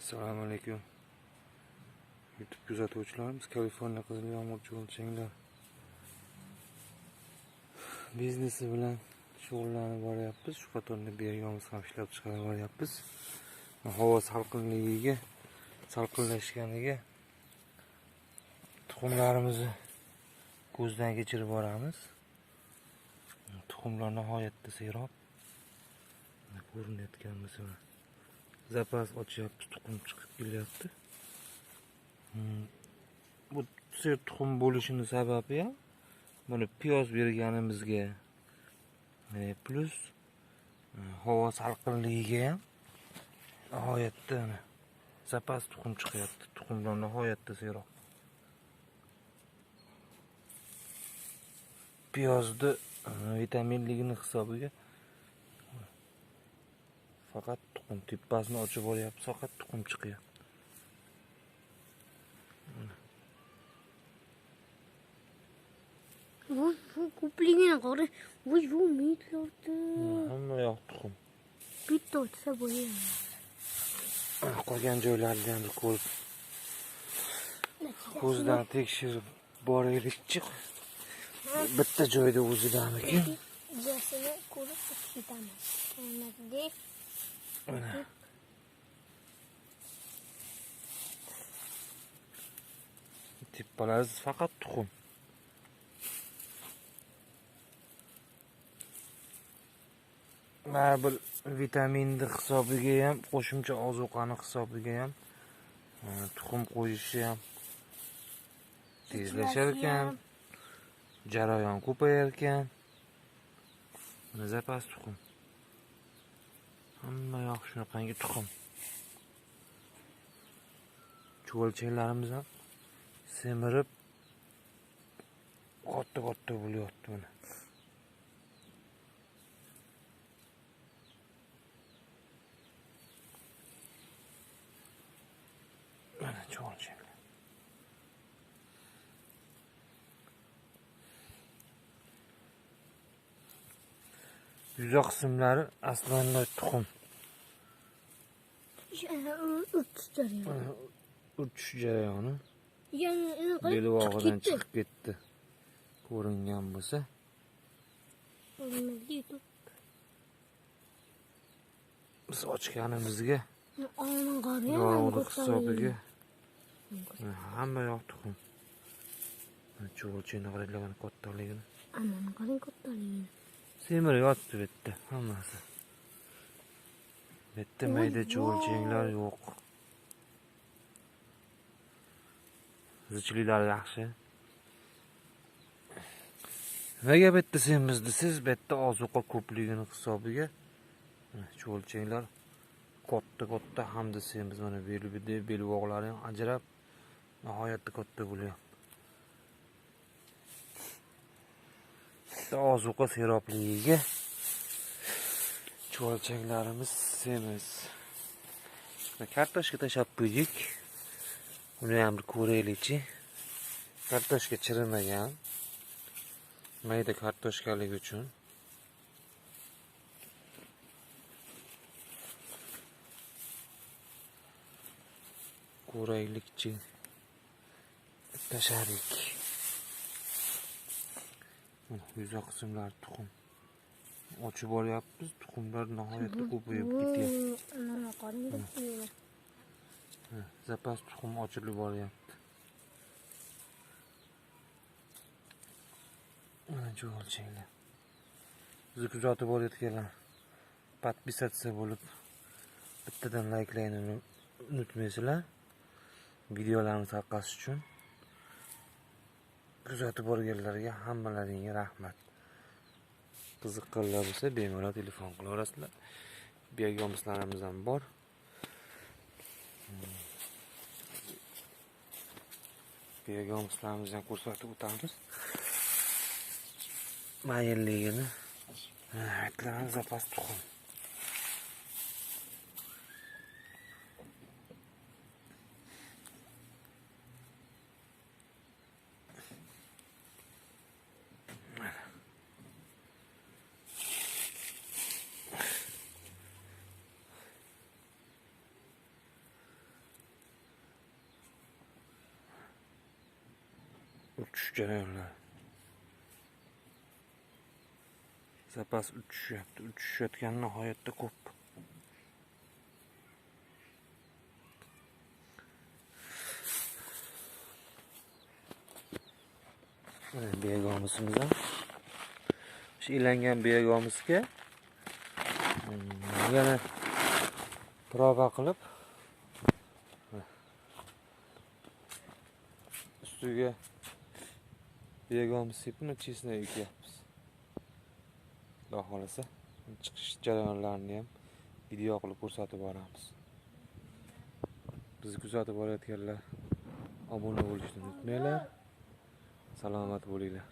Assalomu alaykum. YouTube kuzatuvchilarimiz, Kaliforniya qizil yomg'irchi o'lchanglar biznesi bilan shug'ullanib boryapmiz. Shu qatorda biyogamiz ham ishlab chiqarib boryapmiz. Havo salqinlashganiga tuxumlarimizni ko'zdan kechirib boramiz. Tuxumlar nihoyatda serob. Ko'rinayotgan bo'lsa zapas ochyapti, tuxum chiqib kelyapti. Bu sert tuxum bo'lishini sababi ham buni piyoz berganimizga plus havo salqinligiga ham nihoyatda zapas tuxum chiqyapti. Tuxumlar nihoyatda serob. Piyozni vitaminligini hisobiga faqat tuxum tepasini ochib olyapti, faqat tuxum chiqyapti. Bu ko'pligini qara. Bu mitlardi. Hamma yoq tuxum. Bitta o'tsa bo'ladi. Qolgan joylarni ham ko'rib ko'zdan tekshirib boraylikchi. Bitta joyda o'zidamikin. Jasini ko'rib ketamiz. Deb Tepalari faqat tuxum. Mana bir vitaminni hisobiga ham, qo'shimcha ozuqani hisobiga ham tuxum qo'yishi ham tezlashar ekan, jarayon ko'payar ekan. Zapas tuxum. Hamma yoq shunaqangi tuxum. Cho'lchaklarimiz ham semirib katta bo'lyapti mana. Mana cho'lchaklar. Yuza qismlari aslan tuxum. Uchish jarayoni. Belbog'idan chiqib ketdi. Ko'ringan bo'lsa. Biz ochganimizga yorug'lik hisobiga hamma yoq tuxum. Cho'lchakni qaraydigan kattaligini. Ammani qarang kattaligini. Semiryapti bitta hammasi. Bitta mayda cho'lchaklar yo'q. Zichlilar yaxshi. Nimaga bitta semizdi? Siz bitta ozuqa ko'pligini hisobiga cho'lchaklar katta hamda semiz mana belbog'lari ham ajrab nihoyatda katta bo'lyapti. Ozuqa serobligiga cho'lchaklarimiz semiz. Kartoshka tashab qo'ydik. Uni ham bir ko'raylikchi. Kartoshka chirimagan. Mayda kartoshkalik uchun. Ko'raylikchi. Tasharik. Yuza qismlari tuxum. Ochib olyapmiz. Tuxumlar nihoyatda ko'payib ketyapti. Zapas tuxum ochilib boryapti. Mana cho'lchaklar. Bizni kuzatib borayotganlar podpisatsiya bo'lib bittadan layklayni unutmaysizlar. Videolarni tarqatish uchun. Kuzatib borganlarga hammalaringga rahmat. Qiziqqanlar bo'lsa bemalol telefon qilaverasizlar. Biyogomizlarimiz ham bor. Biyogomizlarimizni ko'rsatib o'tamiz. Mayilligini. Aytlagan zapas tuxum. uchish jarayonlari. Zapas uchishyapti. Uchishayotgan nihoyatda ko'p. Mana begomizimiz ham. Shu ilangan begomizga yana prova qilib ustiga begomiz sepini chesna ekyapmiz. Xudo xolasa chiqish jarayonlarini ham video qilib ko'rsatib boramiz. Bizni kuzatib borayotganlar obuna bo'lishni unutmanglar. Salomat bo'linglar.